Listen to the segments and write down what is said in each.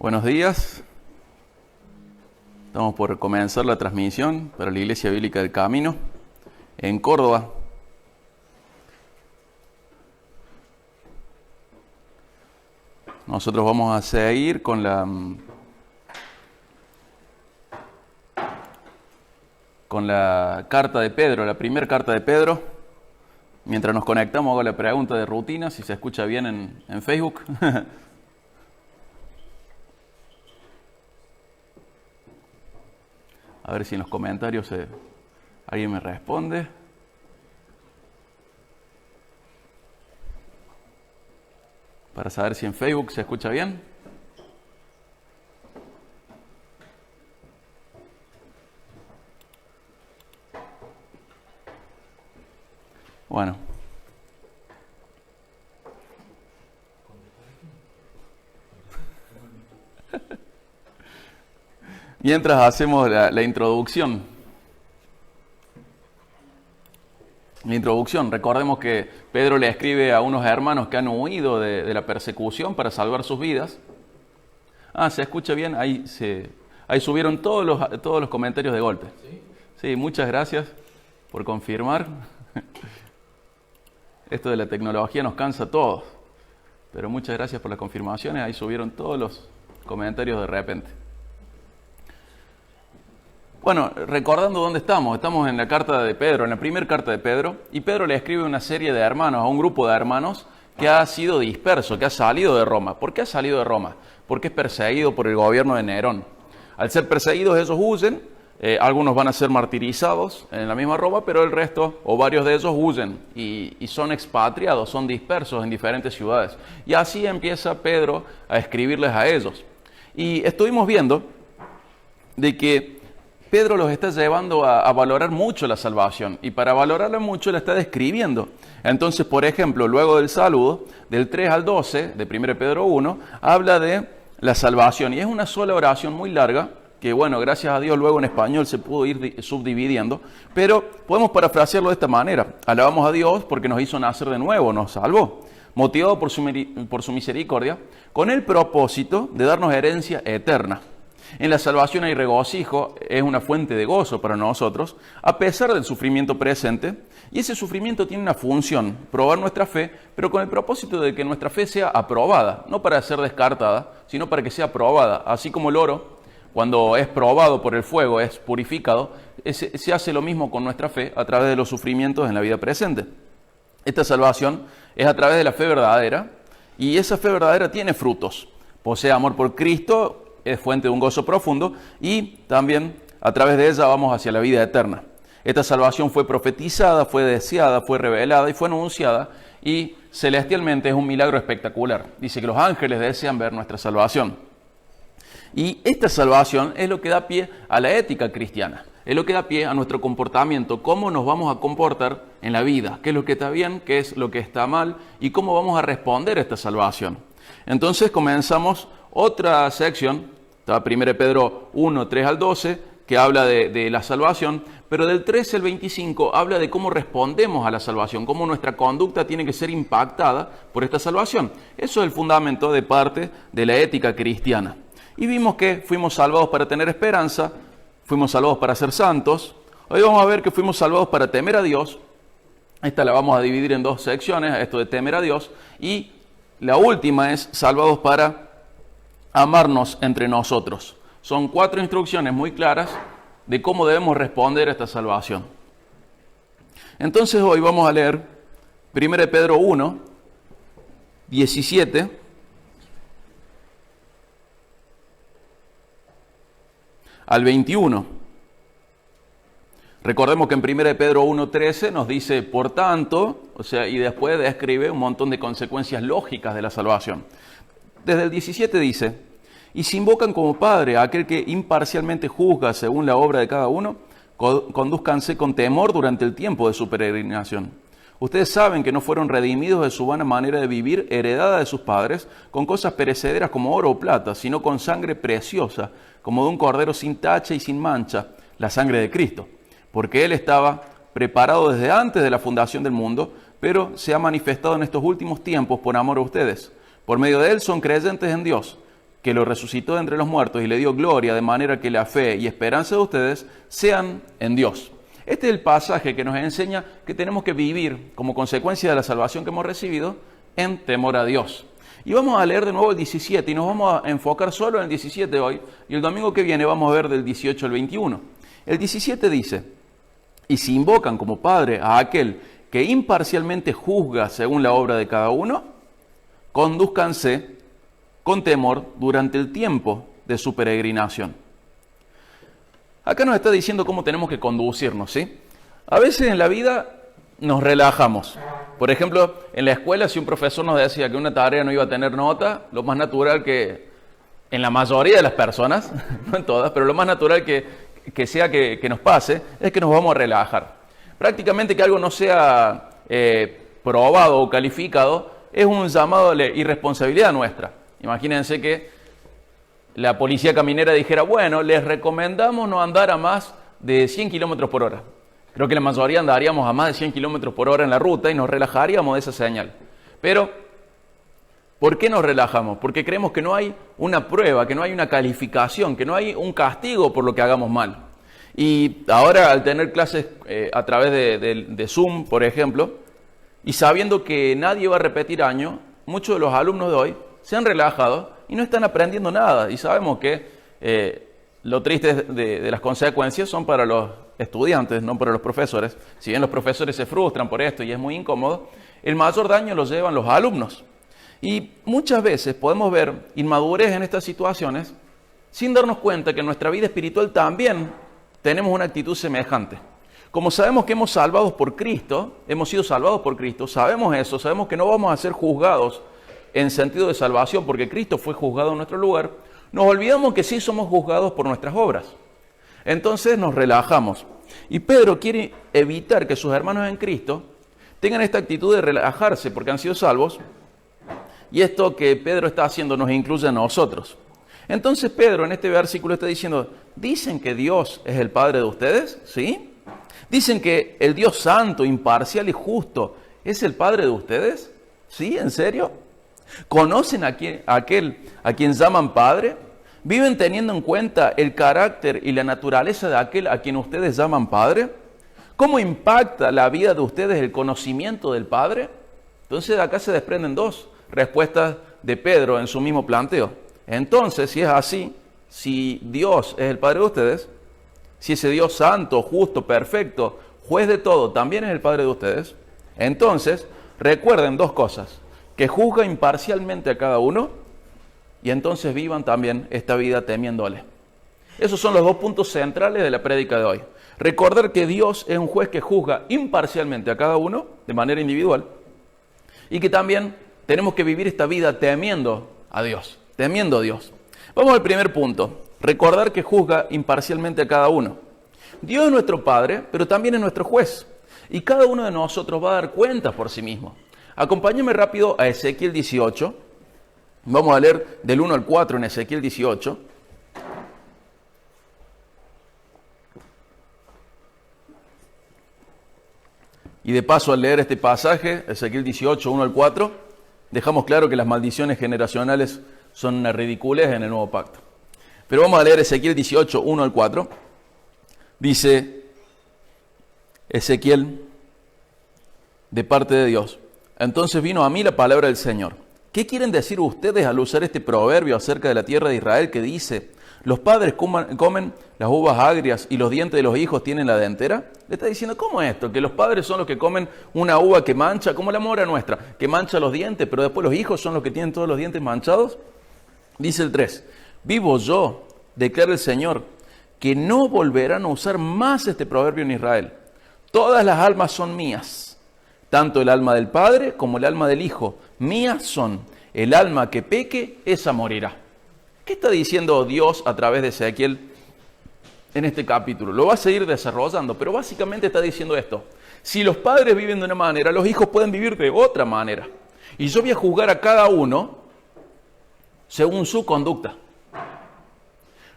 Buenos días. Estamos por comenzar la transmisión para la Iglesia Bíblica del Camino en Córdoba. Nosotros vamos a seguir con la carta de Pedro, la primera carta de Pedro. Mientras nos conectamos hago la pregunta de rutina, si se escucha bien en Facebook. A ver si en los comentarios alguien me responde. Para saber si en Facebook se escucha bien. Bueno. Mientras hacemos la introducción. La introducción, recordemos que Pedro le escribe a unos hermanos que han huido de la persecución para salvar sus vidas. ¿Se escucha bien? Ahí subieron todos los comentarios de golpe. Sí, muchas gracias por confirmar. Esto de la tecnología nos cansa a todos. Pero muchas gracias por las confirmaciones. Ahí subieron todos los comentarios de repente. Bueno, recordando dónde estamos en la carta de Pedro, en la primera carta de Pedro, y Pedro le escribe a una serie de hermanos, a un grupo de hermanos que ha sido disperso, que ha salido de Roma. ¿Por qué ha salido de Roma? Porque es perseguido por el gobierno de Nerón. Al ser perseguidos, ellos huyen, algunos van a ser martirizados en la misma Roma, pero el resto, o varios de ellos, huyen y son expatriados, son dispersos en diferentes ciudades. Y así empieza Pedro a escribirles a ellos. Y estuvimos viendo de que Pedro los está llevando a valorar mucho la salvación, y para valorarla mucho la está describiendo. Entonces, por ejemplo, luego del saludo, del 3 al 12 de 1 Pedro 1, habla de la salvación, y es una sola oración muy larga, que bueno, gracias a Dios luego en español se pudo ir subdividiendo, pero podemos parafrasearlo de esta manera: alabamos a Dios porque nos hizo nacer de nuevo, nos salvó, motivado por su misericordia, con el propósito de darnos herencia eterna. En la salvación hay regocijo, es una fuente de gozo para nosotros, a pesar del sufrimiento presente, y ese sufrimiento tiene una función, probar nuestra fe, pero con el propósito de que nuestra fe sea aprobada, no para ser descartada, sino para que sea aprobada. Así como el oro, cuando es probado por el fuego, es purificado, se hace lo mismo con nuestra fe a través de los sufrimientos en la vida presente. Esta salvación es a través de la fe verdadera, y esa fe verdadera tiene frutos. Posee amor por Cristo, es fuente de un gozo profundo, y también a través de ella vamos hacia la vida eterna. Esta salvación fue profetizada, fue deseada, fue revelada y fue anunciada, y celestialmente es un milagro espectacular. Dice que los ángeles desean ver nuestra salvación. Y esta salvación es lo que da pie a la ética cristiana, es lo que da pie a nuestro comportamiento, cómo nos vamos a comportar en la vida, qué es lo que está bien, qué es lo que está mal, y cómo vamos a responder a esta salvación. Entonces comenzamos otra sección, está 1 Pedro 1, 3 al 12, que habla de la salvación, pero del 13 al 25 habla de cómo respondemos a la salvación, cómo nuestra conducta tiene que ser impactada por esta salvación. Eso es el fundamento de parte de la ética cristiana. Y vimos que fuimos salvados para tener esperanza, fuimos salvados para ser santos. Hoy vamos a ver que fuimos salvados para temer a Dios. Esta la vamos a dividir en dos secciones, esto de temer a Dios, y la última es salvados para amarnos entre nosotros. Son 4 instrucciones muy claras de cómo debemos responder a esta salvación. Entonces hoy vamos a leer 1 Pedro 1, 17 al 21. Recordemos que en 1 Pedro 1:13 nos dice, por tanto, y después describe un montón de consecuencias lógicas de la salvación. Desde el 17 dice, y si invocan como Padre a aquel que imparcialmente juzga según la obra de cada uno, condúzcanse con temor durante el tiempo de su peregrinación. Ustedes saben que no fueron redimidos de su vana manera de vivir, heredada de sus padres, con cosas perecederas como oro o plata, sino con sangre preciosa, como de un cordero sin tacha y sin mancha, la sangre de Cristo. Porque Él estaba preparado desde antes de la fundación del mundo, pero se ha manifestado en estos últimos tiempos por amor a ustedes. Por medio de Él son creyentes en Dios, que lo resucitó de entre los muertos y le dio gloria, de manera que la fe y esperanza de ustedes sean en Dios. Este es el pasaje que nos enseña que tenemos que vivir como consecuencia de la salvación que hemos recibido en temor a Dios. Y vamos a leer de nuevo el 17 y nos vamos a enfocar solo en el 17 hoy, y el domingo que viene vamos a ver del 18 al 21. El 17 dice: y si invocan como Padre a aquel que imparcialmente juzga según la obra de cada uno, condúzcanse con temor durante el tiempo de su peregrinación. Acá nos está diciendo cómo tenemos que conducirnos, ¿sí? A veces en la vida nos relajamos. Por ejemplo, en la escuela, si un profesor nos decía que una tarea no iba a tener nota, lo más natural que, en la mayoría de las personas, no en todas, pero lo más natural que sea que nos pase, es que nos vamos a relajar. Prácticamente que algo no sea probado o calificado es un llamado a la irresponsabilidad nuestra. Imagínense que la policía caminera dijera: bueno, les recomendamos no andar a más de 100 kilómetros por hora. Creo que la mayoría andaríamos a más de 100 kilómetros por hora en la ruta y nos relajaríamos de esa señal. Pero, ¿por qué nos relajamos? Porque creemos que no hay una prueba, que no hay una calificación, que no hay un castigo por lo que hagamos mal. Y ahora, al tener clases a través de Zoom, por ejemplo, y sabiendo que nadie va a repetir año, muchos de los alumnos de hoy se han relajado y no están aprendiendo nada. Y sabemos que lo triste de las consecuencias son para los estudiantes, no para los profesores. Si bien los profesores se frustran por esto y es muy incómodo, el mayor daño lo llevan los alumnos. Y muchas veces podemos ver inmadurez en estas situaciones sin darnos cuenta que en nuestra vida espiritual también tenemos una actitud semejante. Como sabemos que hemos salvados por Cristo, hemos sido salvados por Cristo, sabemos eso, sabemos que no vamos a ser juzgados en sentido de salvación porque Cristo fue juzgado en nuestro lugar, nos olvidamos que sí somos juzgados por nuestras obras. Entonces nos relajamos. Y Pedro quiere evitar que sus hermanos en Cristo tengan esta actitud de relajarse porque han sido salvos. Y esto que Pedro está haciendo nos incluye a nosotros. Entonces Pedro en este versículo está diciendo: ¿dicen que Dios es el Padre de ustedes? ¿Sí? ¿Dicen que el Dios santo, imparcial y justo es el Padre de ustedes? ¿Sí? ¿En serio? ¿Conocen a aquel a quien llaman Padre? ¿Viven teniendo en cuenta el carácter y la naturaleza de aquel a quien ustedes llaman Padre? ¿Cómo impacta la vida de ustedes el conocimiento del Padre? Entonces acá se desprenden dos respuestas de Pedro en su mismo planteo. Entonces, si es así, si Dios es el Padre de ustedes, si ese Dios santo, justo, perfecto, juez de todo, también es el Padre de ustedes, entonces recuerden dos cosas: que juzga imparcialmente a cada uno, y entonces vivan también esta vida temiéndole. Esos son los dos puntos centrales de la prédica de hoy. Recordar que Dios es un juez que juzga imparcialmente a cada uno, de manera individual, y que también tenemos que vivir esta vida temiendo a Dios, temiendo a Dios. Vamos al primer punto: recordar que juzga imparcialmente a cada uno. Dios es nuestro Padre, pero también es nuestro juez, y cada uno de nosotros va a dar cuentas por sí mismo. Acompáñenme rápido a Ezequiel 18. Vamos a leer del 1 al 4 en Ezequiel 18. Y de paso, al leer este pasaje, Ezequiel 18, 1 al 4, dejamos claro que las maldiciones generacionales son una ridiculez en el nuevo pacto. Pero vamos a leer Ezequiel 18, 1 al 4. Dice Ezequiel, de parte de Dios: entonces vino a mí la palabra del Señor. ¿Qué quieren decir ustedes al usar este proverbio acerca de la tierra de Israel que dice: los padres comen las uvas agrias y los dientes de los hijos tienen la dentera? Le está diciendo: ¿cómo es esto? Que los padres son los que comen una uva que mancha, como la mora nuestra, que mancha los dientes, pero después los hijos son los que tienen todos los dientes manchados. Dice el 3: vivo yo, declara el Señor, que no volverán a usar más este proverbio en Israel. Todas las almas son mías, tanto el alma del Padre como el alma del Hijo. Mías son. El alma que peque, esa morirá. ¿Qué está diciendo Dios a través de Ezequiel en este capítulo? Lo va a seguir desarrollando, pero básicamente está diciendo esto: si los padres viven de una manera, los hijos pueden vivir de otra manera. Y yo voy a juzgar a cada uno según su conducta.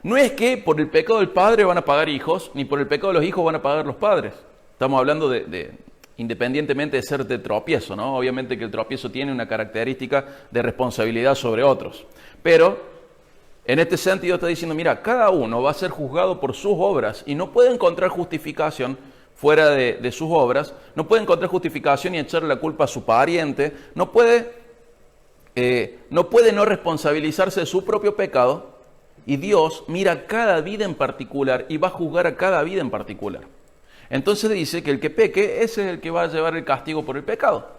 No es que por el pecado del padre van a pagar hijos, ni por el pecado de los hijos van a pagar los padres. Estamos hablando independientemente de ser de tropiezo, ¿no? Obviamente que el tropiezo tiene una característica de responsabilidad sobre otros. Pero En este sentido está diciendo, mira, cada uno va a ser juzgado por sus obras y no puede encontrar justificación fuera de sus obras, no puede encontrar justificación y echarle la culpa a su pariente, no puede no responsabilizarse de su propio pecado, y Dios mira cada vida en particular y va a juzgar a cada vida en particular. Entonces dice que el que peque, ese es el que va a llevar el castigo por el pecado.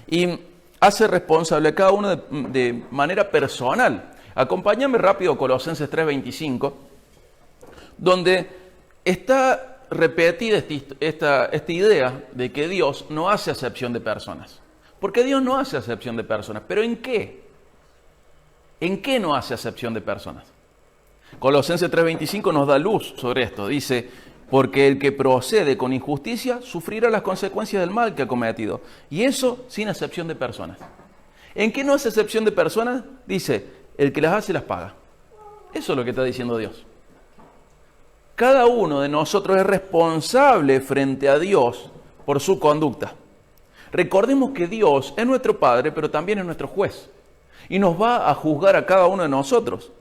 Y hace responsable a cada uno de manera personal. Acompáñame rápido a Colosenses 3:25, donde está repetida esta idea de que Dios no hace acepción de personas. Porque Dios no hace acepción de personas. ¿Pero en qué? ¿En qué no hace acepción de personas? Colosenses 3:25 nos da luz sobre esto. Dice, porque el que procede con injusticia sufrirá las consecuencias del mal que ha cometido. Y eso sin acepción de personas. ¿En qué no hace acepción de personas? Dice, el que las hace las paga. Eso es lo que está diciendo Dios. Cada uno de nosotros es responsable frente a Dios por su conducta. Recordemos que Dios es nuestro Padre, pero también es nuestro juez. Y nos va a juzgar a cada uno de nosotros.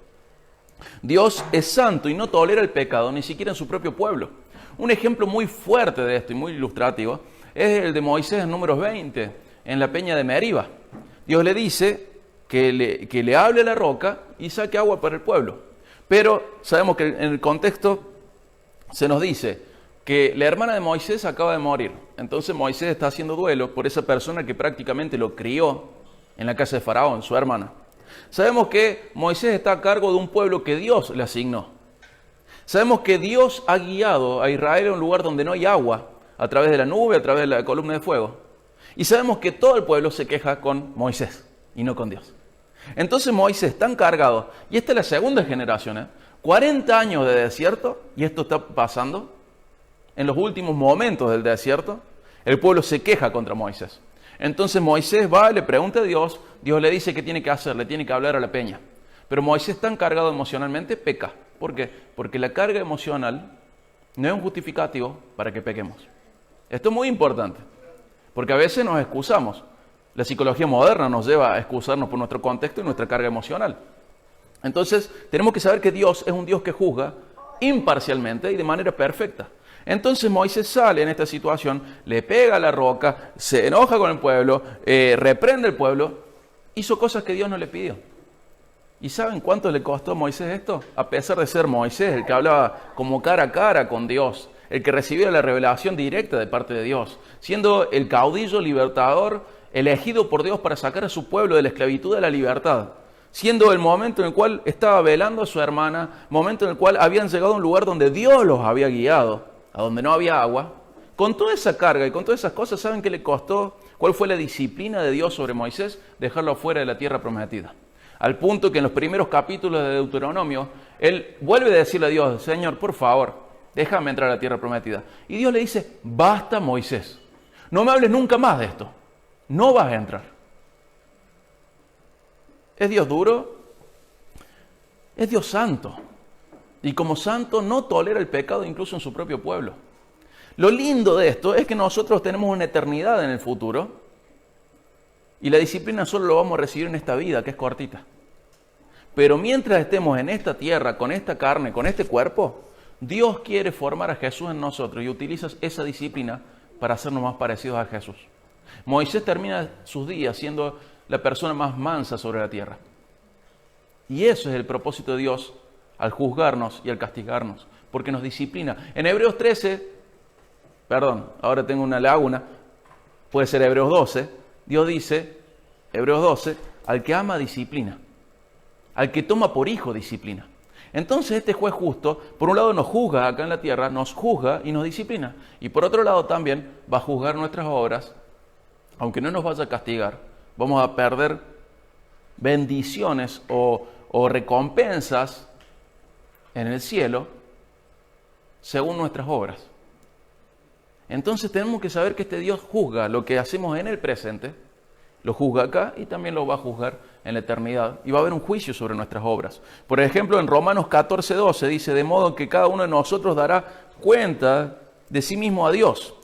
Dios es santo y no tolera el pecado, ni siquiera en su propio pueblo. Un ejemplo muy fuerte de esto y muy ilustrativo es el de Moisés en Números 20, en la peña de Meriba. Dios le dice que le hable a la roca y saque agua para el pueblo. Pero sabemos que en el contexto se nos dice que la hermana de Moisés acaba de morir. Entonces Moisés está haciendo duelo por esa persona que prácticamente lo crió en la casa de Faraón, su hermana. Sabemos que Moisés está a cargo de un pueblo que Dios le asignó. Sabemos que Dios ha guiado a Israel a un lugar donde no hay agua, a través de la nube, a través de la columna de fuego. Y sabemos que todo el pueblo se queja con Moisés y no con Dios. Entonces Moisés está encargado, y esta es la segunda generación, 40 años de desierto, y esto está pasando. En los últimos momentos del desierto, el pueblo se queja contra Moisés. Entonces Moisés va, le pregunta a Dios, Dios le dice qué tiene que hacer, le tiene que hablar a la peña. Pero Moisés, está cargado emocionalmente, peca. ¿Por qué? Porque la carga emocional no es un justificativo para que pequemos. Esto es muy importante, porque a veces nos excusamos. La psicología moderna nos lleva a excusarnos por nuestro contexto y nuestra carga emocional. Entonces, tenemos que saber que Dios es un Dios que juzga imparcialmente y de manera perfecta. Entonces Moisés sale en esta situación, le pega a la roca, se enoja con el pueblo, reprende al pueblo, hizo cosas que Dios no le pidió. ¿Y saben cuánto le costó a Moisés esto? A pesar de ser Moisés, el que hablaba como cara a cara con Dios, el que recibía la revelación directa de parte de Dios, siendo el caudillo libertador elegido por Dios para sacar a su pueblo de la esclavitud a la libertad, siendo el momento en el cual estaba velando a su hermana, momento en el cual habían llegado a un lugar donde Dios los había guiado, a donde no había agua. Con toda esa carga y con todas esas cosas, ¿saben qué le costó? ¿Cuál fue la disciplina de Dios sobre Moisés? Dejarlo afuera de la tierra prometida. Al punto que en los primeros capítulos de Deuteronomio, él vuelve a decirle a Dios, Señor, por favor, déjame entrar a la tierra prometida. Y Dios le dice, basta Moisés, no me hables nunca más de esto, no vas a entrar. ¿Es Dios duro? Es Dios santo. Y como santo no tolera el pecado incluso en su propio pueblo. Lo lindo de esto es que nosotros tenemos una eternidad en el futuro y la disciplina solo lo vamos a recibir en esta vida, que es cortita. Pero mientras estemos en esta tierra, con esta carne, con este cuerpo, Dios quiere formar a Jesús en nosotros y utiliza esa disciplina para hacernos más parecidos a Jesús. Moisés termina sus días siendo la persona más mansa sobre la tierra. Y eso es el propósito de Dios al juzgarnos y al castigarnos, porque nos disciplina. En Hebreos 13, ahora tengo una laguna, puede ser Hebreos 12, Dios dice, Hebreos 12, al que ama disciplina, al que toma por hijo disciplina. Entonces este juez justo, por un lado nos juzga acá en la tierra, nos juzga y nos disciplina, y por otro lado también va a juzgar nuestras obras, aunque no nos vaya a castigar, vamos a perder bendiciones o recompensas en el cielo según nuestras obras. Entonces tenemos que saber que este Dios juzga lo que hacemos en el presente, lo juzga acá y también lo va a juzgar en la eternidad. Y va a haber un juicio sobre nuestras obras. Por ejemplo, en Romanos 14:12 dice, de modo que cada uno de nosotros dará cuenta de sí mismo a Dios.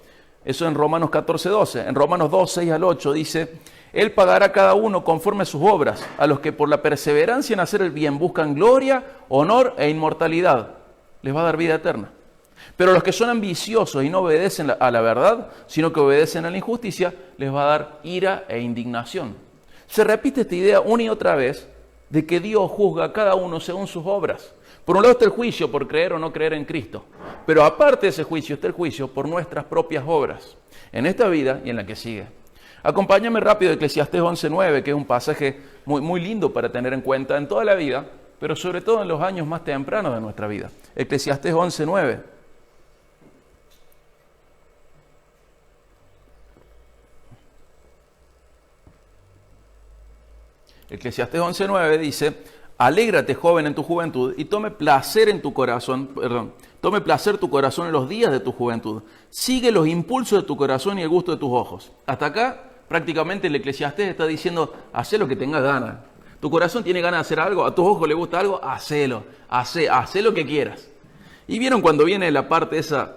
Eso en Romanos 14:12. En Romanos 2:6 al 8 dice: Él pagará a cada uno conforme a sus obras, a los que por la perseverancia en hacer el bien buscan gloria, honor e inmortalidad. Les va a dar vida eterna. Pero a los que son ambiciosos y no obedecen a la verdad, sino que obedecen a la injusticia, les va a dar ira e indignación. Se repite esta idea una y otra vez de que Dios juzga a cada uno según sus obras. Por un lado está el juicio por creer o no creer en Cristo, pero aparte de ese juicio está el juicio por nuestras propias obras, en esta vida y en la que sigue. Acompáñame rápido a Eclesiastés 11:9, que es un pasaje muy lindo para tener en cuenta en toda la vida, pero sobre todo en los años más tempranos de nuestra vida. Eclesiastés 11:9. Eclesiastés 11:9 dice: Alégrate, joven, en tu juventud, y tome placer tu corazón en los días de tu juventud. Sigue los impulsos de tu corazón y el gusto de tus ojos. Hasta acá, prácticamente el Eclesiastés está diciendo: haz lo que tengas ganas. Tu corazón tiene ganas de hacer algo, a tus ojos le gusta algo, hacelo, hacé lo que quieras. Y vieron cuando viene la parte esa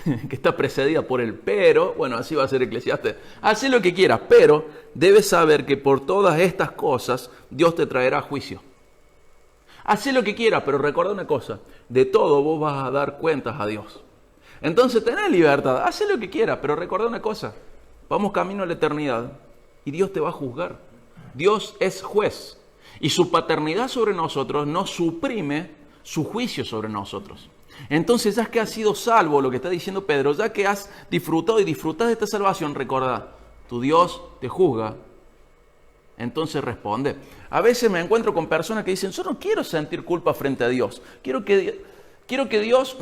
que está precedida por el pero, bueno, así va a ser Eclesiastés. Haz lo que quieras, pero debes saber que por todas estas cosas Dios te traerá juicio. Haz lo que quieras, pero recuerda una cosa: de todo vos vas a dar cuentas a Dios. Entonces tenés libertad, haz lo que quieras, pero recuerda una cosa: vamos camino a la eternidad y Dios te va a juzgar. Dios es juez y su paternidad sobre nosotros no suprime su juicio sobre nosotros. Entonces, ya que has sido salvo, lo que está diciendo Pedro, ya que has disfrutado y disfrutas de esta salvación, recuerda, tu Dios te juzga. Entonces responde. A veces me encuentro con personas que dicen: yo no quiero sentir culpa frente a Dios. Quiero que Dios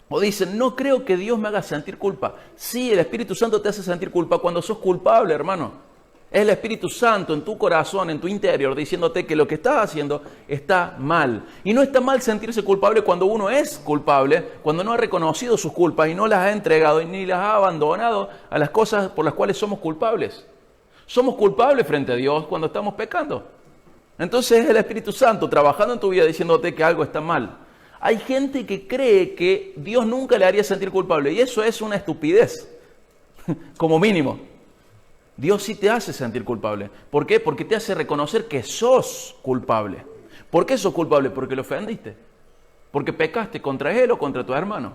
o dicen: no creo que Dios me haga sentir culpa. Sí, el Espíritu Santo te hace sentir culpa cuando sos culpable, hermano. Es el Espíritu Santo en tu corazón, en tu interior, diciéndote que lo que estás haciendo está mal. Y no está mal sentirse culpable cuando uno es culpable, cuando no ha reconocido sus culpas y no las ha entregado y ni las ha abandonado a las cosas por las cuales somos culpables. Somos culpables frente a Dios cuando estamos pecando. Entonces es el Espíritu Santo trabajando en tu vida diciéndote que algo está mal. Hay gente que cree que Dios nunca le haría sentir culpable y eso es una estupidez, como mínimo. Dios sí te hace sentir culpable. ¿Por qué? Porque te hace reconocer que sos culpable. ¿Por qué sos culpable? Porque lo ofendiste. Porque pecaste contra él o contra tu hermano.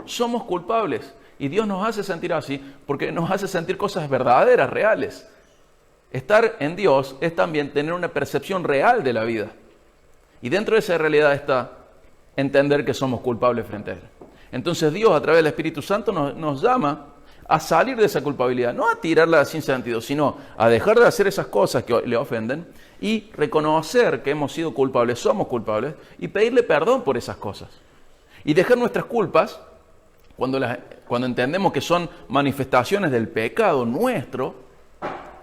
Somos culpables. Y Dios nos hace sentir así porque nos hace sentir cosas verdaderas, reales. Estar en Dios es también tener una percepción real de la vida. Y dentro de esa realidad está entender que somos culpables frente a Él. Entonces Dios, a través del Espíritu Santo, nos llama a salir de esa culpabilidad, no a tirarla sin sentido, sino a dejar de hacer esas cosas que le ofenden y reconocer que hemos sido culpables, somos culpables, y pedirle perdón por esas cosas. Y dejar nuestras culpas, cuando entendemos que son manifestaciones del pecado nuestro,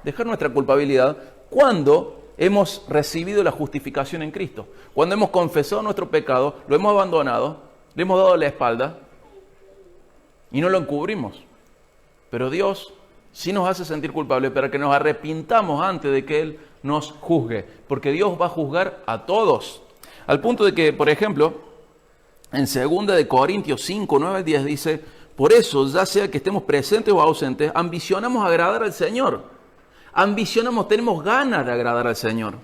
dejar nuestra culpabilidad cuando hemos recibido la justificación en Cristo. Cuando hemos confesado nuestro pecado, lo hemos abandonado, le hemos dado la espalda y no lo encubrimos. Pero Dios sí nos hace sentir culpables para que nos arrepintamos antes de que Él nos juzgue. Porque Dios va a juzgar a todos. Al punto de que, por ejemplo, en 2 Corintios 5, 9 al 10 dice: por eso, ya sea que estemos presentes o ausentes, ambicionamos agradar al Señor. Tenemos ganas de agradar al Señor.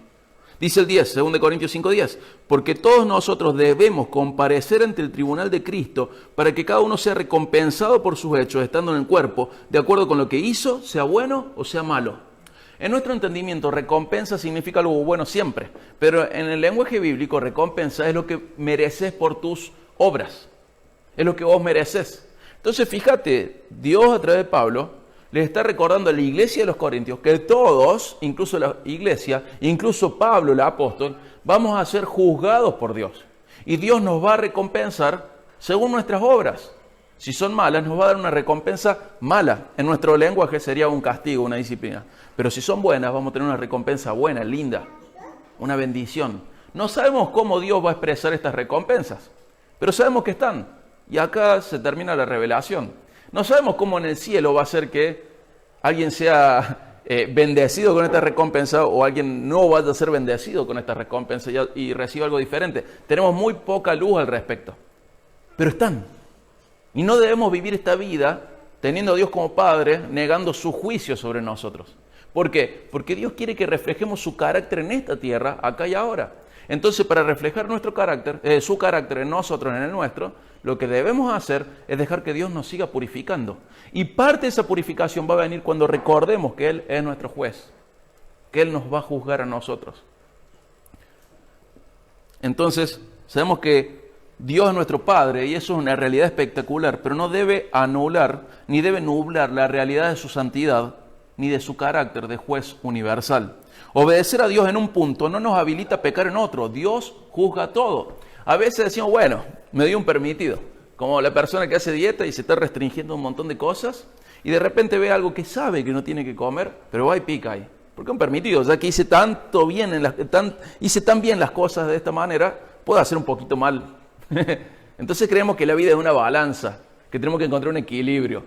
Dice el 10, 2 Corintios 5, 10, porque todos nosotros debemos comparecer ante el tribunal de Cristo para que cada uno sea recompensado por sus hechos, estando en el cuerpo, de acuerdo con lo que hizo, sea bueno o sea malo. En nuestro entendimiento, recompensa significa algo bueno siempre, pero en el lenguaje bíblico, recompensa es lo que mereces por tus obras, es lo que vos mereces. Entonces, fíjate, Dios a través de Pablo les está recordando a la iglesia de los Corintios que todos, incluso la iglesia, incluso Pablo, el apóstol, vamos a ser juzgados por Dios. Y Dios nos va a recompensar según nuestras obras. Si son malas, nos va a dar una recompensa mala. En nuestro lenguaje sería un castigo, una disciplina. Pero si son buenas, vamos a tener una recompensa buena, linda, una bendición. No sabemos cómo Dios va a expresar estas recompensas, pero sabemos que están. Y acá se termina la revelación. No sabemos cómo en el cielo va a ser que alguien sea bendecido con esta recompensa o alguien no vaya a ser bendecido con esta recompensa y reciba algo diferente. Tenemos muy poca luz al respecto. Pero están. Y no debemos vivir esta vida teniendo a Dios como Padre, negando su juicio sobre nosotros. ¿Por qué? Porque Dios quiere que reflejemos su carácter en esta tierra, acá y ahora. Entonces, para reflejar nuestro carácter, su carácter en nosotros, en el nuestro, lo que debemos hacer es dejar que Dios nos siga purificando. Y parte de esa purificación va a venir cuando recordemos que Él es nuestro juez, que Él nos va a juzgar a nosotros. Entonces, sabemos que Dios es nuestro Padre y eso es una realidad espectacular, pero no debe anular ni debe nublar la realidad de su santidad ni de su carácter de juez universal. Obedecer a Dios en un punto no nos habilita a pecar en otro. Dios juzga todo. A veces decimos, bueno, me dio un permitido, como la persona que hace dieta y se está restringiendo un montón de cosas y de repente ve algo que sabe que no tiene que comer, pero va y pica ahí. Porque un permitido, ya que hice hice tan bien las cosas de esta manera, puedo hacer un poquito mal. Entonces creemos que la vida es una balanza, que tenemos que encontrar un equilibrio.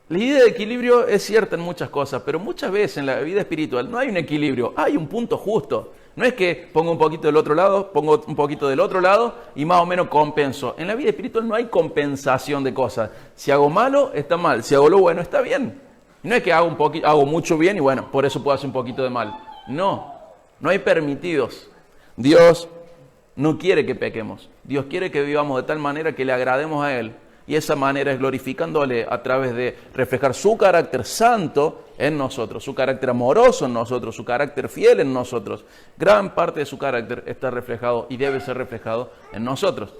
La idea de equilibrio es cierta en muchas cosas, pero muchas veces en la vida espiritual no hay un equilibrio, hay un punto justo. No es que pongo un poquito del otro lado, pongo un poquito del otro lado y más o menos compenso. En la vida espiritual no hay compensación de cosas. Si hago malo, está mal. Si hago lo bueno, está bien. No es que hago mucho bien y bueno, por eso puedo hacer un poquito de mal. No hay permitidos. Dios no quiere que pequemos. Dios quiere que vivamos de tal manera que le agrademos a Él. Y esa manera es glorificándole a través de reflejar su carácter santo en nosotros, su carácter amoroso en nosotros, su carácter fiel en nosotros. Gran parte de su carácter está reflejado y debe ser reflejado en nosotros.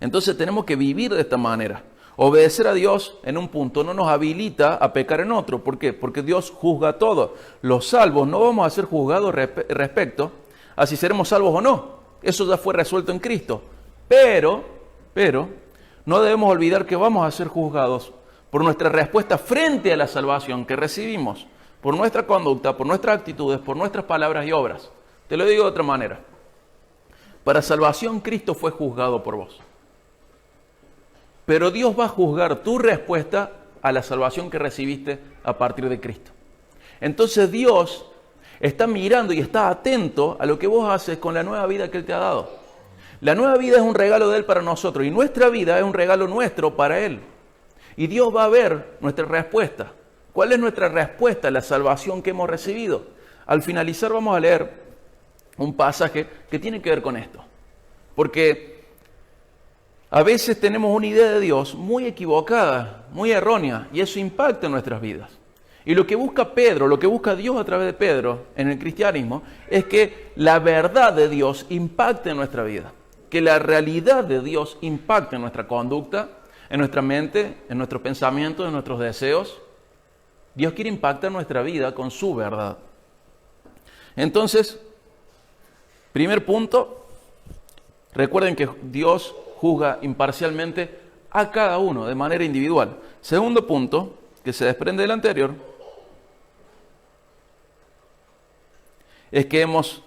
Entonces tenemos que vivir de esta manera. Obedecer a Dios en un punto no nos habilita a pecar en otro. ¿Por qué? Porque Dios juzga todo. Los salvos no vamos a ser juzgados respecto a si seremos salvos o no. Eso ya fue resuelto en Cristo. Pero, no debemos olvidar que vamos a ser juzgados por nuestra respuesta frente a la salvación que recibimos, por nuestra conducta, por nuestras actitudes, por nuestras palabras y obras. Te lo digo de otra manera. Para salvación Cristo fue juzgado por vos. Pero Dios va a juzgar tu respuesta a la salvación que recibiste a partir de Cristo. Entonces Dios está mirando y está atento a lo que vos haces con la nueva vida que Él te ha dado. La nueva vida es un regalo de Él para nosotros y nuestra vida es un regalo nuestro para Él. Y Dios va a ver nuestra respuesta. ¿Cuál es nuestra respuesta a la salvación que hemos recibido? Al finalizar vamos a leer un pasaje que tiene que ver con esto. Porque a veces tenemos una idea de Dios muy equivocada, muy errónea, y eso impacta en nuestras vidas. Y lo que busca Pedro, lo que busca Dios a través de Pedro en el cristianismo, es que la verdad de Dios impacte en nuestra vida. Que la realidad de Dios impacte en nuestra conducta, en nuestra mente, en nuestros pensamientos, en nuestros deseos. Dios quiere impactar nuestra vida con su verdad. Entonces, primer punto, recuerden que Dios juzga imparcialmente a cada uno de manera individual. Segundo punto, que se desprende del anterior, es que hemos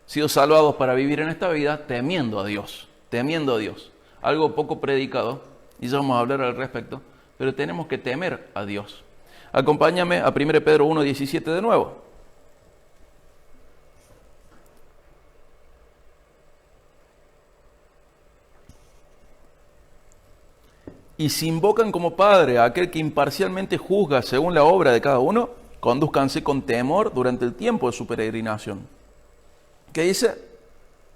sido salvados para vivir en esta vida temiendo a Dios, temiendo a Dios. Algo poco predicado, y ya vamos a hablar al respecto, pero tenemos que temer a Dios. Acompáñame a 1 Pedro 1:17 de nuevo. Y si invocan como Padre a aquel que imparcialmente juzga según la obra de cada uno, condúzcanse con temor durante el tiempo de su peregrinación. ¿Qué dice?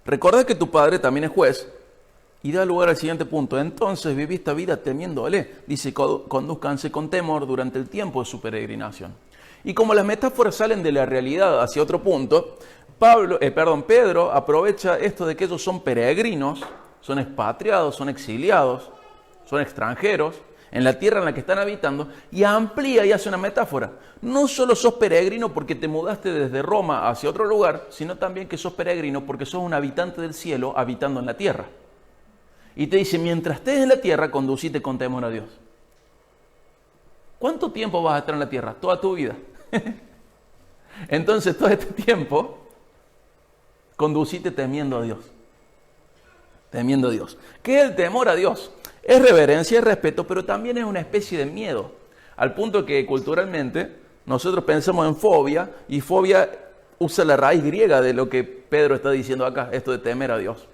Recuerda que tu Padre también es juez. Y da lugar al siguiente punto. Entonces viví esta vida temiéndole. Dice, condúzcanse con temor durante el tiempo de su peregrinación. Y como las metáforas salen de la realidad hacia otro punto, Pedro aprovecha esto de que ellos son peregrinos, son expatriados, son exiliados, son extranjeros en la tierra en la que están habitando, y amplía y hace una metáfora. No solo sos peregrino porque te mudaste desde Roma hacia otro lugar, sino también que sos peregrino porque sos un habitante del cielo habitando en la tierra. Y te dice, mientras estés en la tierra, conducite con temor a Dios. ¿Cuánto tiempo vas a estar en la tierra? Toda tu vida. Entonces, todo este tiempo, conducite temiendo a Dios. Temiendo a Dios. ¿Qué es el temor a Dios? Es reverencia y respeto, pero también es una especie de miedo. Al punto que culturalmente nosotros pensamos en fobia, y fobia usa la raíz griega de lo que Pedro está diciendo acá, esto de temer a Dios.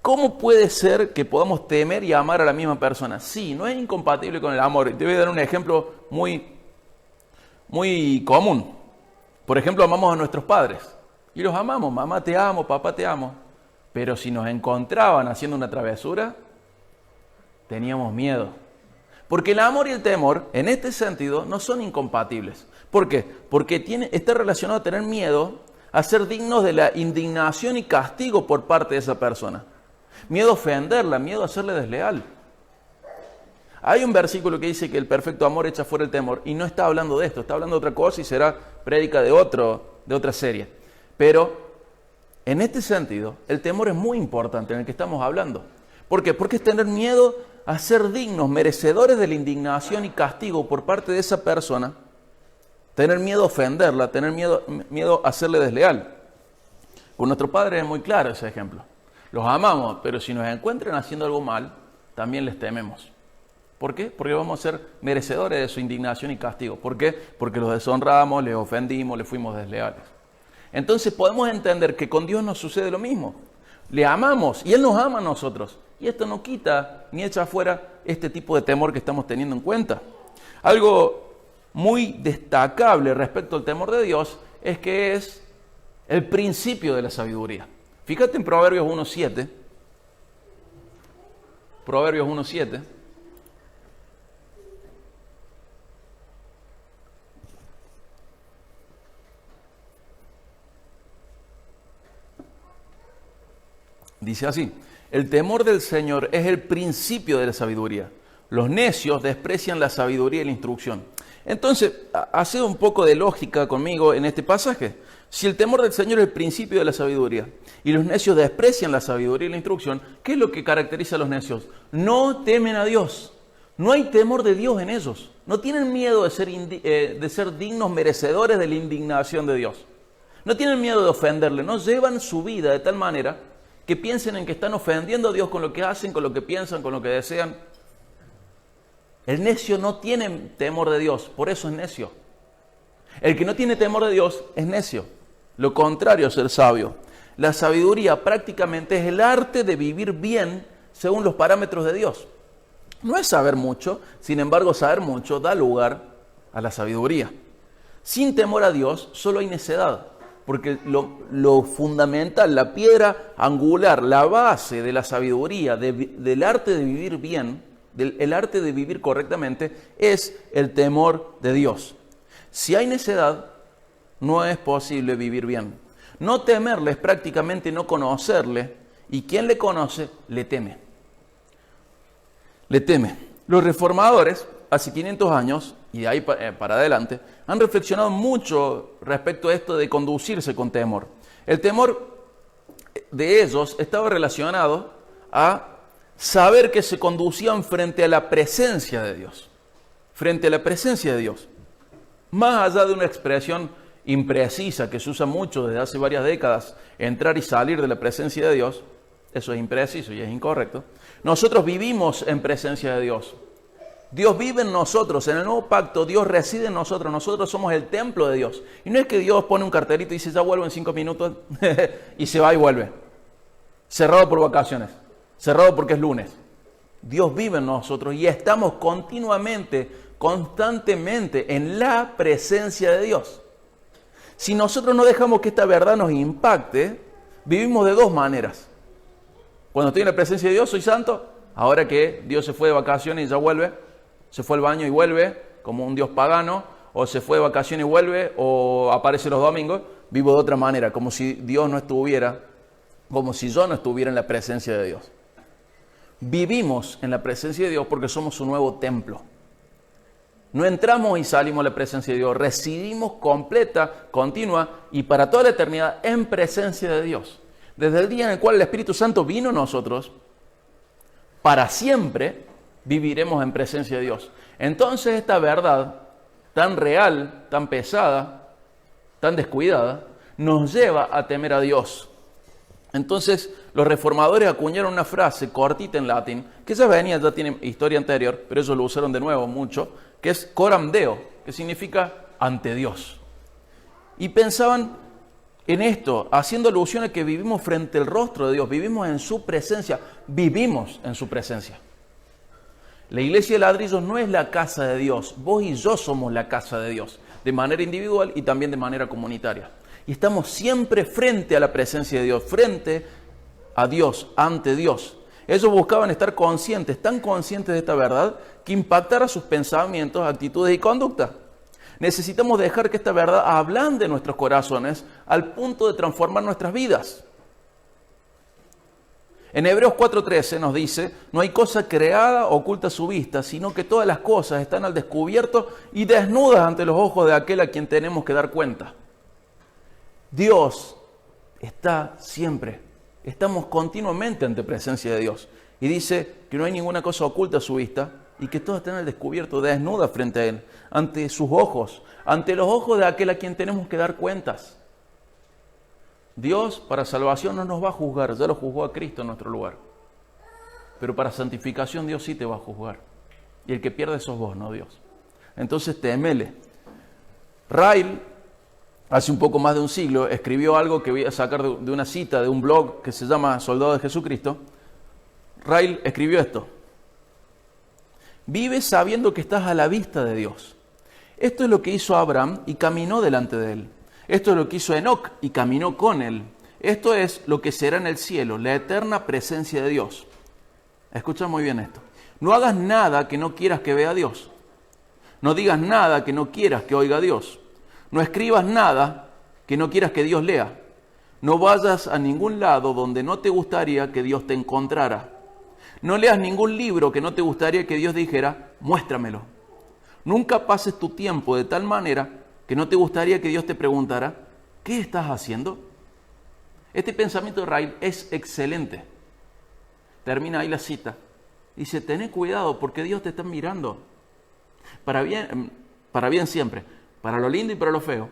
¿Cómo puede ser que podamos temer y amar a la misma persona? Sí, no es incompatible con el amor. Te voy a dar un ejemplo muy común. Por ejemplo, amamos a nuestros padres. Y los amamos. Mamá te amo, papá te amo. Pero si nos encontraban haciendo una travesura, teníamos miedo. Porque el amor y el temor, en este sentido, no son incompatibles. ¿Por qué? Porque está relacionado a tener miedo a ser dignos de la indignación y castigo por parte de esa persona. Miedo a ofenderla, miedo a serle desleal. Hay un versículo que dice que el perfecto amor echa fuera el temor, y no está hablando de esto, está hablando de otra cosa y será prédica de otra serie. Pero, en este sentido, el temor es muy importante en el que estamos hablando. ¿Por qué? Porque es tener miedo a ser dignos, merecedores de la indignación y castigo por parte de esa persona, tener miedo a ofenderla, tener miedo a serle desleal. Con nuestro padre es muy claro ese ejemplo. Los amamos, pero si nos encuentran haciendo algo mal, también les tememos. ¿Por qué? Porque vamos a ser merecedores de su indignación y castigo. ¿Por qué? Porque los deshonramos, les ofendimos, les fuimos desleales. Entonces podemos entender que con Dios nos sucede lo mismo. Le amamos y Él nos ama a nosotros. Y esto no quita ni echa fuera este tipo de temor que estamos teniendo en cuenta. Algo muy destacable respecto al temor de Dios es que es el principio de la sabiduría. Fíjate en Proverbios 1.7. Proverbios 1.7. Dice así: el temor del Señor es el principio de la sabiduría. Los necios desprecian la sabiduría y la instrucción. Entonces, hace un poco de lógica conmigo en este pasaje. Si el temor del Señor es el principio de la sabiduría y los necios desprecian la sabiduría y la instrucción, ¿qué es lo que caracteriza a los necios? No temen a Dios. No hay temor de Dios en ellos. No tienen miedo de ser dignos merecedores de la indignación de Dios. No tienen miedo de ofenderle. No llevan su vida de tal manera que piensen en que están ofendiendo a Dios con lo que hacen, con lo que piensan, con lo que desean. El necio no tiene temor de Dios, por eso es necio. El que no tiene temor de Dios es necio. Lo contrario es ser sabio. La sabiduría prácticamente es el arte de vivir bien según los parámetros de Dios. No es saber mucho, sin embargo saber mucho da lugar a la sabiduría. Sin temor a Dios solo hay necedad. Porque lo fundamental, la piedra angular, la base de la sabiduría, del arte de vivir bien, el arte de vivir correctamente, es el temor de Dios. Si hay necedad, no es posible vivir bien. No temerle es prácticamente no conocerle, y quien le conoce, le teme. Le teme. Los reformadores, hace 500 años, y de ahí para adelante, han reflexionado mucho respecto a esto de conducirse con temor. El temor de ellos estaba relacionado a saber que se conducían frente a la presencia de Dios. Frente a la presencia de Dios. Más allá de una expresión imprecisa que se usa mucho desde hace varias décadas, entrar y salir de la presencia de Dios, eso es impreciso y es incorrecto. Nosotros vivimos en presencia de Dios. Dios vive en nosotros, en el nuevo pacto Dios reside en nosotros, nosotros somos el templo de Dios. Y no es que Dios pone un cartelito y dice, ya vuelvo en 5 minutos, y se va y vuelve. Cerrado por vacaciones, cerrado porque es lunes. Dios vive en nosotros y estamos continuamente, constantemente en la presencia de Dios. Si nosotros no dejamos que esta verdad nos impacte, vivimos de dos maneras. Cuando estoy en la presencia de Dios, soy santo. Ahora que Dios se fue de vacaciones y ya vuelve, se fue al baño y vuelve, como un Dios pagano, o se fue de vacaciones y vuelve, o aparece los domingos, vivo de otra manera, como si Dios no estuviera, como si yo no estuviera en la presencia de Dios. Vivimos en la presencia de Dios porque somos su nuevo templo. No entramos y salimos a la presencia de Dios, residimos completa, continua y para toda la eternidad en presencia de Dios. Desde el día en el cual el Espíritu Santo vino a nosotros, para siempre viviremos en presencia de Dios. Entonces esta verdad tan real, tan pesada, tan descuidada, nos lleva a temer a Dios. Entonces los reformadores acuñaron una frase cortita en latín, que ya tiene historia anterior, pero ellos lo usaron de nuevo mucho, que es coram Deo, que significa ante Dios. Y pensaban en esto, haciendo alusión a que vivimos frente al rostro de Dios, vivimos en su presencia, vivimos en su presencia. La iglesia de ladrillos no es la casa de Dios, vos y yo somos la casa de Dios, de manera individual y también de manera comunitaria. Y estamos siempre frente a la presencia de Dios, frente a Dios, ante Dios. Ellos buscaban estar conscientes, tan conscientes de esta verdad, que impactara sus pensamientos, actitudes y conducta. Necesitamos dejar que esta verdad ablande nuestros corazones al punto de transformar nuestras vidas. En Hebreos 4:13 nos dice, no hay cosa creada oculta a su vista, sino que todas las cosas están al descubierto y desnudas ante los ojos de aquel a quien tenemos que dar cuenta. Dios está siempre, estamos continuamente ante presencia de Dios. Y dice que no hay ninguna cosa oculta a su vista y que todo está al descubierto, desnuda frente a Él, ante sus ojos, ante los ojos de aquel a quien tenemos que dar cuentas. Dios para salvación no nos va a juzgar, ya lo juzgó a Cristo en nuestro lugar. Pero para santificación Dios sí te va a juzgar. Y el que pierde sos vos, no Dios. Entonces temele. Ryle, hace un poco más de un siglo, escribió algo que voy a sacar de una cita de un blog que se llama Soldado de Jesucristo. Ryle escribió esto. Vive sabiendo que estás a la vista de Dios. Esto es lo que hizo Abraham y caminó delante de él. Esto es lo que hizo Enoc y caminó con él. Esto es lo que será en el cielo, la eterna presencia de Dios. Escucha muy bien esto. No hagas nada que no quieras que vea Dios. No digas nada que no quieras que oiga Dios. No escribas nada que no quieras que Dios lea. No vayas a ningún lado donde no te gustaría que Dios te encontrara. No leas ningún libro que no te gustaría que Dios dijera, muéstramelo. Nunca pases tu tiempo de tal manera que no te gustaría que Dios te preguntara, ¿qué estás haciendo? Este pensamiento de Ryle es excelente. Termina ahí la cita. Dice, tené cuidado porque Dios te está mirando. Para bien siempre. Para lo lindo y para lo feo.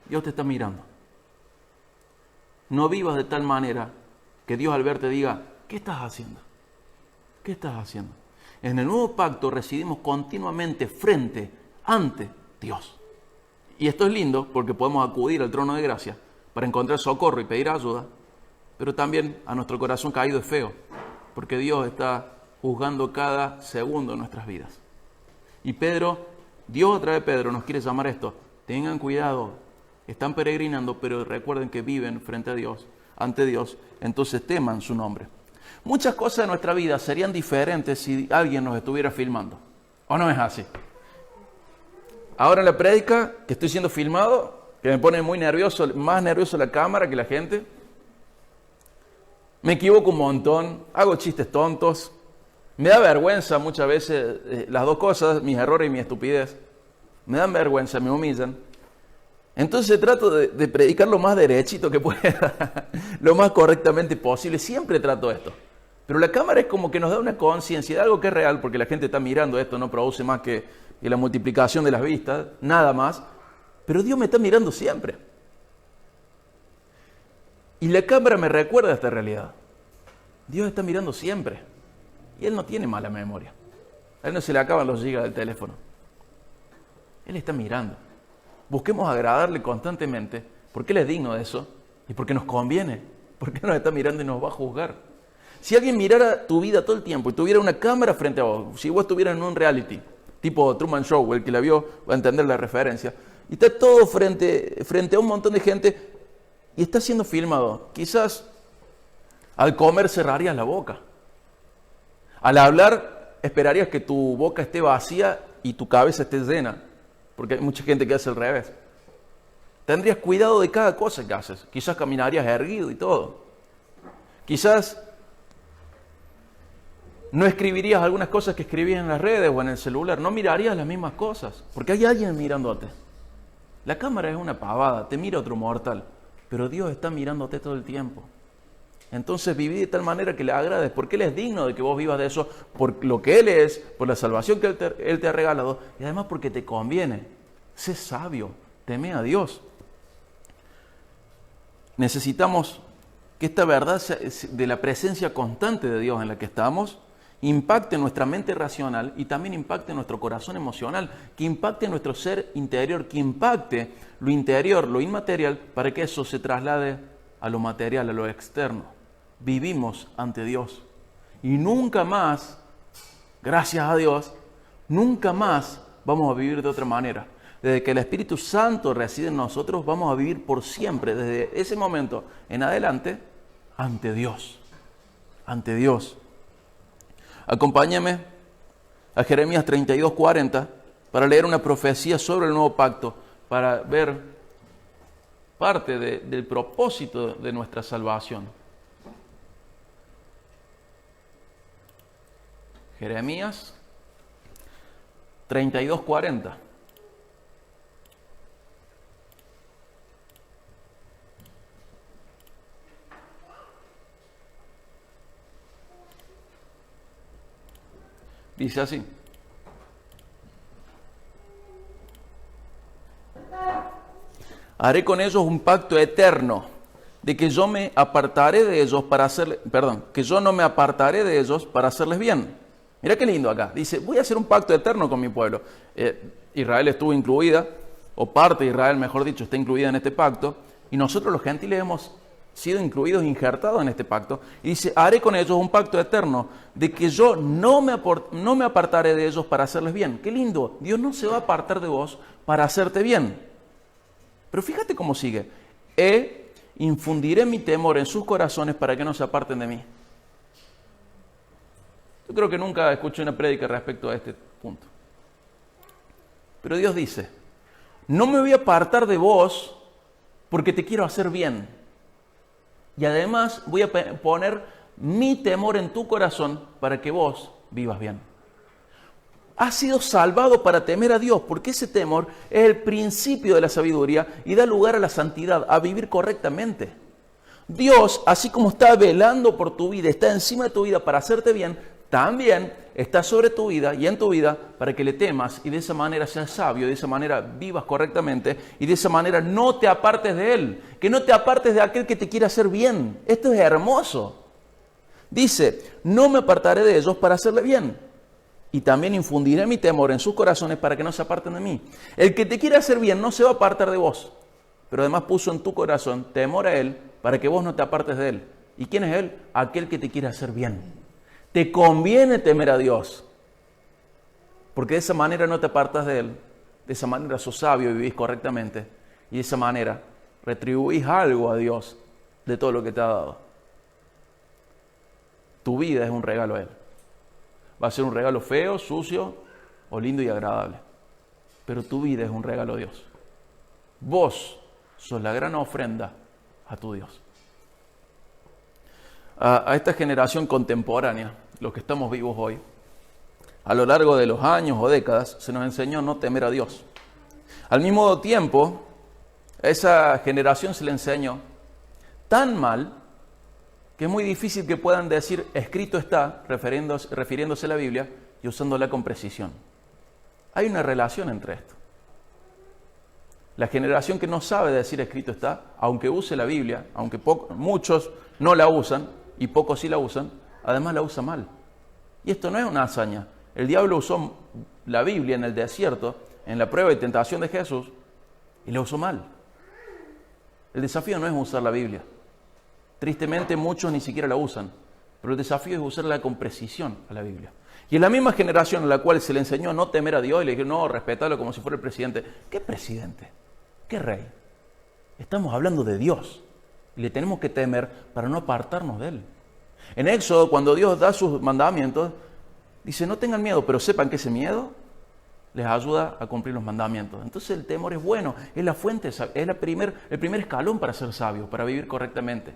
Dios te está mirando. No vivas de tal manera que Dios al verte diga, ¿qué estás haciendo? ¿Qué estás haciendo? En el nuevo pacto residimos continuamente ante Dios. Y esto es lindo porque podemos acudir al trono de gracia para encontrar socorro y pedir ayuda, pero también a nuestro corazón caído es feo, porque Dios está juzgando cada segundo de nuestras vidas. Y Dios a través de Pedro nos quiere llamar esto, tengan cuidado, están peregrinando, pero recuerden que viven frente a Dios, ante Dios, entonces teman su nombre. Muchas cosas de nuestra vida serían diferentes si alguien nos estuviera filmando, ¿o no es así? Ahora en la prédica, que estoy siendo filmado, que me pone muy nervioso, más nervioso la cámara que la gente. Me equivoco un montón, hago chistes tontos. Me da vergüenza muchas veces las dos cosas, mis errores y mi estupidez. Me dan vergüenza, me humillan. Entonces trato de predicar lo más derechito que pueda, lo más correctamente posible. Siempre trato esto. Pero la cámara es como que nos da una conciencia de algo que es real, porque la gente está mirando esto, no produce más que la multiplicación de las vistas, nada más. Pero Dios me está mirando siempre. Y la cámara me recuerda esta realidad. Dios está mirando siempre. Y Él no tiene mala memoria. A Él no se le acaban los gigas del teléfono. Él está mirando. Busquemos agradarle constantemente, porque Él es digno de eso y porque nos conviene, porque Él nos está mirando y nos va a juzgar. Si alguien mirara tu vida todo el tiempo y tuviera una cámara frente a vos, si vos estuvieras en un reality, tipo Truman Show, el que la vio va a entender la referencia, y está todo frente a un montón de gente y está siendo filmado, quizás al comer cerrarías la boca. Al hablar esperarías que tu boca esté vacía y tu cabeza esté llena, porque hay mucha gente que hace al revés. Tendrías cuidado de cada cosa que haces. Quizás caminarías erguido y todo. Quizás no escribirías algunas cosas que escribías en las redes o en el celular. No mirarías las mismas cosas, porque hay alguien mirándote. La cámara es una pavada, te mira otro mortal, pero Dios está mirándote todo el tiempo. Entonces viví de tal manera que le agrades, porque Él es digno de que vos vivas de eso, por lo que Él es, por la salvación que Él te ha regalado, y además porque te conviene. Sé sabio, teme a Dios. Necesitamos que esta verdad de la presencia constante de Dios en la que estamos impacte nuestra mente racional y también impacte nuestro corazón emocional, que impacte nuestro ser interior, que impacte lo interior, lo inmaterial, para que eso se traslade a lo material, a lo externo. Vivimos ante Dios y nunca más, gracias a Dios, nunca más vamos a vivir de otra manera. Desde que el Espíritu Santo reside en nosotros, vamos a vivir por siempre, desde ese momento en adelante, ante Dios. Ante Dios. Acompáñame a Jeremías 32:40 para leer una profecía sobre el nuevo pacto, para ver parte del propósito de nuestra salvación. Jeremías 32:40. Dice así: haré con ellos un pacto eterno, de que yo me apartaré de ellos para hacerles, que yo no me apartaré de ellos para hacerles bien. Mira qué lindo acá. Dice, voy a hacer un pacto eterno con mi pueblo. Israel estuvo incluida, o parte de Israel, mejor dicho, está incluida en este pacto, y nosotros los gentiles hemos sido incluidos, injertados en este pacto. Y dice, haré con ellos un pacto eterno, de que yo no me apartaré de ellos para hacerles bien. Qué lindo. Dios no se va a apartar de vos para hacerte bien. Pero fíjate cómo sigue. Infundiré mi temor en sus corazones para que no se aparten de mí. Yo creo que nunca escuché una prédica respecto a este punto. Pero Dios dice, no me voy a apartar de vos porque te quiero hacer bien. Y además voy a poner mi temor en tu corazón para que vos vivas bien. Has sido salvado para temer a Dios, porque ese temor es el principio de la sabiduría y da lugar a la santidad, a vivir correctamente. Dios, así como está velando por tu vida, está encima de tu vida para hacerte bien, también está sobre tu vida y en tu vida para que le temas y de esa manera seas sabio, de esa manera vivas correctamente y de esa manera no te apartes de Él, que no te apartes de aquel que te quiere hacer bien. Esto es hermoso. Dice, no me apartaré de ellos para hacerle bien y también infundiré mi temor en sus corazones para que no se aparten de mí. El que te quiere hacer bien no se va a apartar de vos, pero además puso en tu corazón temor a Él para que vos no te apartes de Él. ¿Y quién es Él? Aquel que te quiere hacer bien. Te conviene temer a Dios, porque de esa manera no te apartas de Él, de esa manera sos sabio y vivís correctamente, y de esa manera retribuís algo a Dios de todo lo que te ha dado. Tu vida es un regalo a Él. Va a ser un regalo feo, sucio o lindo y agradable, pero tu vida es un regalo a Dios. Vos sos la gran ofrenda a tu Dios. A esta generación contemporánea, los que estamos vivos hoy, a lo largo de los años o décadas, se nos enseñó no temer a Dios. Al mismo tiempo, a esa generación se le enseñó tan mal que es muy difícil que puedan decir escrito está, refiriéndose a la Biblia y usándola con precisión. Hay una relación entre esto. La generación que no sabe decir escrito está, aunque use la Biblia, aunque muchos no la usan y pocos sí la usan, además la usa mal. Y esto no es una hazaña. El diablo usó la Biblia en el desierto, en la prueba y tentación de Jesús, y la usó mal. El desafío no es usar la Biblia. Tristemente muchos ni siquiera la usan, pero el desafío es usarla con precisión a la Biblia. Y en la misma generación a la cual se le enseñó a no temer a Dios y le dijeron, no, respetarlo como si fuera el presidente. ¿Qué presidente? ¿Qué rey? Estamos hablando de Dios y le tenemos que temer para no apartarnos de Él. En Éxodo, cuando Dios da sus mandamientos, dice, no tengan miedo, pero sepan que ese miedo les ayuda a cumplir los mandamientos. Entonces el temor es bueno, es la fuente, es el primer escalón para ser sabio, para vivir correctamente.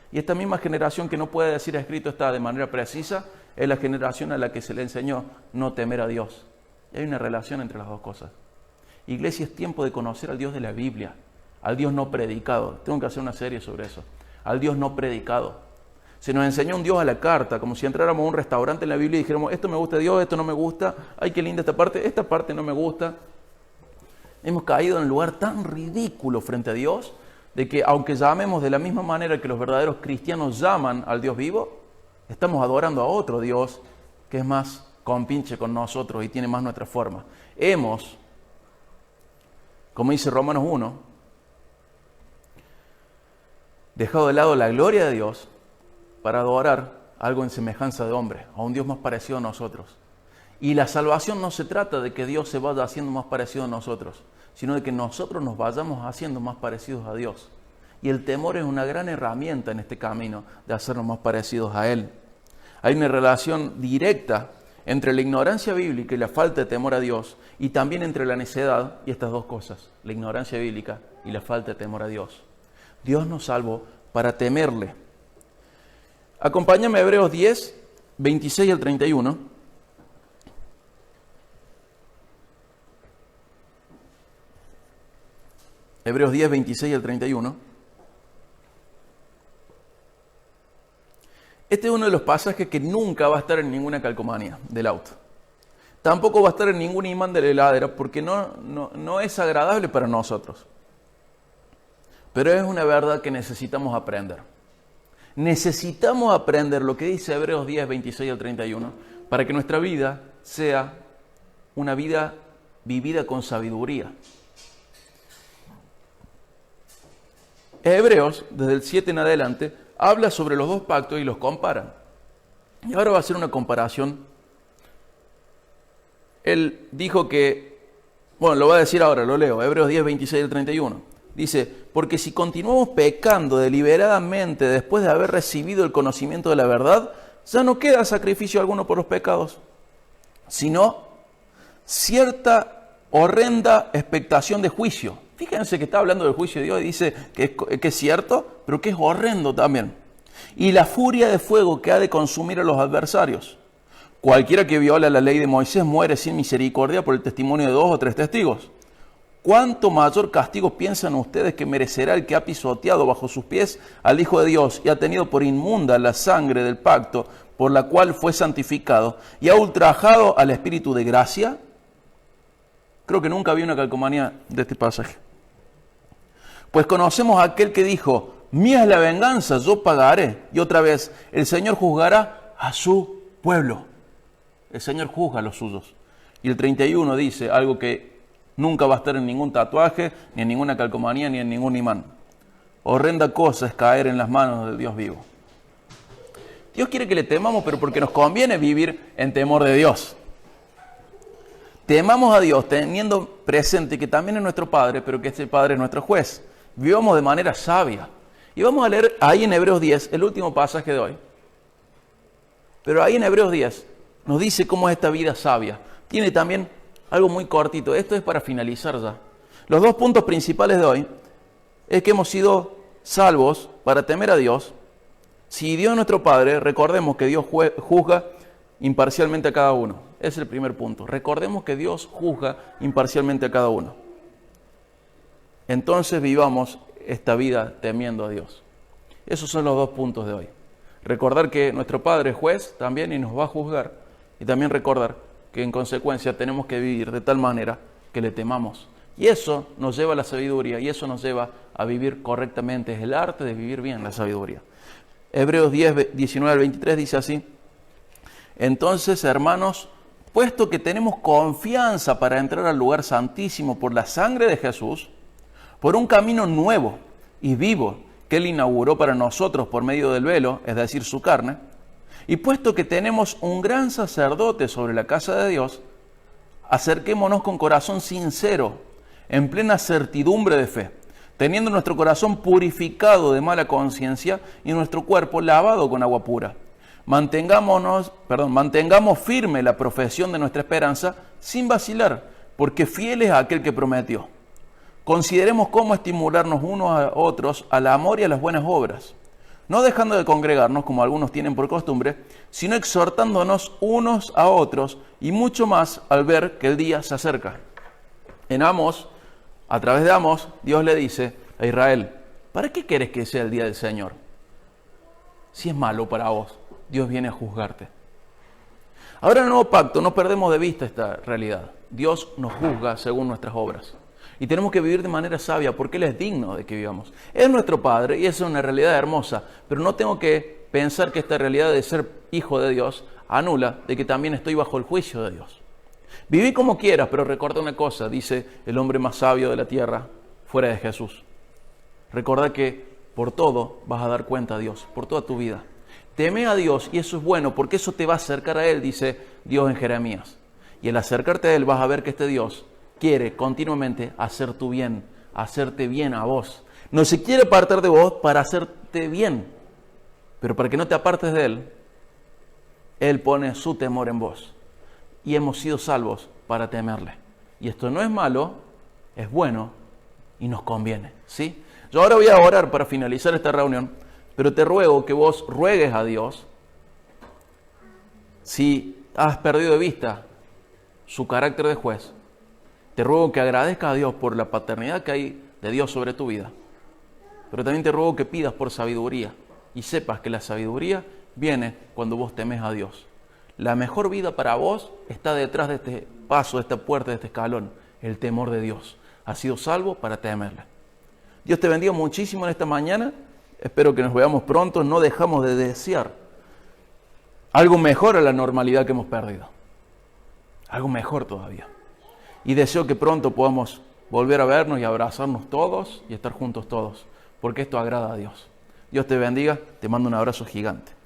Y esta misma generación que no puede decir escrito está de manera precisa, es la generación a la que se le enseñó no temer a Dios. Y hay una relación entre las dos cosas. Iglesia, es tiempo de conocer al Dios de la Biblia, al Dios no predicado. Tengo que hacer una serie sobre eso. Al Dios no predicado. Se nos enseñó un Dios a la carta, como si entráramos a un restaurante en la Biblia y dijéramos, esto me gusta de Dios, esto no me gusta, ay, qué linda esta parte no me gusta. Hemos caído en un lugar tan ridículo frente a Dios, de que aunque llamemos de la misma manera que los verdaderos cristianos llaman al Dios vivo, estamos adorando a otro Dios que es más compinche con nosotros y tiene más nuestra forma. Hemos, como dice Romanos 1, dejado de lado la gloria de Dios para adorar algo en semejanza de hombre, a un Dios más parecido a nosotros. Y la salvación no se trata de que Dios se vaya haciendo más parecido a nosotros, sino de que nosotros nos vayamos haciendo más parecidos a Dios. Y el temor es una gran herramienta en este camino de hacernos más parecidos a Él. Hay una relación directa entre la ignorancia bíblica y la falta de temor a Dios, y también entre la necedad y estas dos cosas, la ignorancia bíblica y la falta de temor a Dios. Dios nos salvó para temerle. Acompáñame a Hebreos 10, 26 al 31. Hebreos 10, 26 al 31. Este es uno de los pasajes que nunca va a estar en ninguna calcomanía del auto. Tampoco va a estar en ningún imán de la heladera porque no es agradable para nosotros. Pero es una verdad que necesitamos aprender. Necesitamos aprender lo que dice Hebreos 10, 26 al 31 para que nuestra vida sea una vida vivida con sabiduría. Hebreos, desde el 7 en adelante, habla sobre los dos pactos y los compara. Y ahora va a hacer una comparación. Él dijo que, bueno, lo va a decir ahora, lo leo, Hebreos 10, 26 al 31. Dice, porque si continuamos pecando deliberadamente después de haber recibido el conocimiento de la verdad, ya no queda sacrificio alguno por los pecados, sino cierta horrenda expectación de juicio. Fíjense que está hablando del juicio de Dios y dice que es cierto, pero que es horrendo también. Y la furia de fuego que ha de consumir a los adversarios. Cualquiera que viola la ley de Moisés muere sin misericordia por el testimonio de 2 o 3 testigos. ¿Cuánto mayor castigo piensan ustedes que merecerá el que ha pisoteado bajo sus pies al Hijo de Dios y ha tenido por inmunda la sangre del pacto por la cual fue santificado y ha ultrajado al Espíritu de gracia? Creo que nunca vi una calcomanía de este pasaje. Pues conocemos a aquel que dijo, mía es la venganza, yo pagaré. Y otra vez, el Señor juzgará a su pueblo. El Señor juzga a los suyos. Y el 31 dice algo que nunca va a estar en ningún tatuaje, ni en ninguna calcomanía, ni en ningún imán. Horrenda cosa es caer en las manos del Dios vivo. Dios quiere que le temamos, pero porque nos conviene vivir en temor de Dios. Temamos a Dios teniendo presente que también es nuestro Padre, pero que este Padre es nuestro juez. Vivamos de manera sabia. Y vamos a leer ahí en Hebreos 10, el último pasaje de hoy. Pero ahí en Hebreos 10 nos dice cómo es esta vida sabia. Tiene también algo muy cortito. Esto es para finalizar ya. Los dos puntos principales de hoy es que hemos sido salvos para temer a Dios. Si Dios es nuestro Padre, recordemos que Dios juzga imparcialmente a cada uno. Ese es el primer punto. Recordemos que Dios juzga imparcialmente a cada uno. Entonces vivamos esta vida temiendo a Dios. Esos son los dos puntos de hoy. Recordar que nuestro Padre es juez también y nos va a juzgar. Y también recordar que en consecuencia tenemos que vivir de tal manera que le temamos. Y eso nos lleva a la sabiduría y eso nos lleva a vivir correctamente. Es el arte de vivir bien la sabiduría. Hebreos 10, 19 al 23 dice así. Entonces, hermanos, puesto que tenemos confianza para entrar al lugar santísimo por la sangre de Jesús, por un camino nuevo y vivo que Él inauguró para nosotros por medio del velo, es decir, su carne, y puesto que tenemos un gran sacerdote sobre la casa de Dios, acerquémonos con corazón sincero, en plena certidumbre de fe, teniendo nuestro corazón purificado de mala conciencia y nuestro cuerpo lavado con agua pura. Mantengamos firme la profesión de nuestra esperanza sin vacilar, porque fiel es aquel que prometió. Consideremos cómo estimularnos unos a otros al amor y a las buenas obras, no dejando de congregarnos como algunos tienen por costumbre, sino exhortándonos unos a otros y mucho más al ver que el día se acerca. En Amós, a través de Amós, Dios le dice a Israel, ¿para qué quieres que sea el día del Señor? Si es malo para vos, Dios viene a juzgarte. Ahora en el nuevo pacto no perdemos de vista esta realidad. Dios nos juzga según nuestras obras. Y tenemos que vivir de manera sabia porque Él es digno de que vivamos. Es nuestro Padre y esa es una realidad hermosa, pero no tengo que pensar que esta realidad de ser hijo de Dios anula de que también estoy bajo el juicio de Dios. Viví como quieras, pero recuerda una cosa, dice el hombre más sabio de la tierra, fuera de Jesús. Recuerda que por todo vas a dar cuenta a Dios, por toda tu vida. Teme a Dios y eso es bueno, porque eso te va a acercar a Él, dice Dios en Jeremías. Y al acercarte a Él vas a ver que este Dios quiere continuamente hacer tu bien, hacerte bien a vos. No se quiere apartar de vos para hacerte bien, pero para que no te apartes de Él, Él pone su temor en vos. Y hemos sido salvos para temerle. Y esto no es malo, es bueno y nos conviene, ¿sí? Yo ahora voy a orar para finalizar esta reunión, pero te ruego que vos ruegues a Dios, si has perdido de vista su carácter de juez, te ruego que agradezcas a Dios por la paternidad que hay de Dios sobre tu vida, pero también te ruego que pidas por sabiduría y sepas que la sabiduría viene cuando vos temes a Dios. La mejor vida para vos está detrás de este paso, de esta puerta, de este escalón, el temor de Dios. Has sido salvo para temerle. Dios te bendiga muchísimo en esta mañana. Espero que nos veamos pronto. No dejamos de desear algo mejor a la normalidad que hemos perdido. Algo mejor todavía. Y deseo que pronto podamos volver a vernos y abrazarnos todos y estar juntos todos, porque esto agrada a Dios. Dios te bendiga. Te mando un abrazo gigante.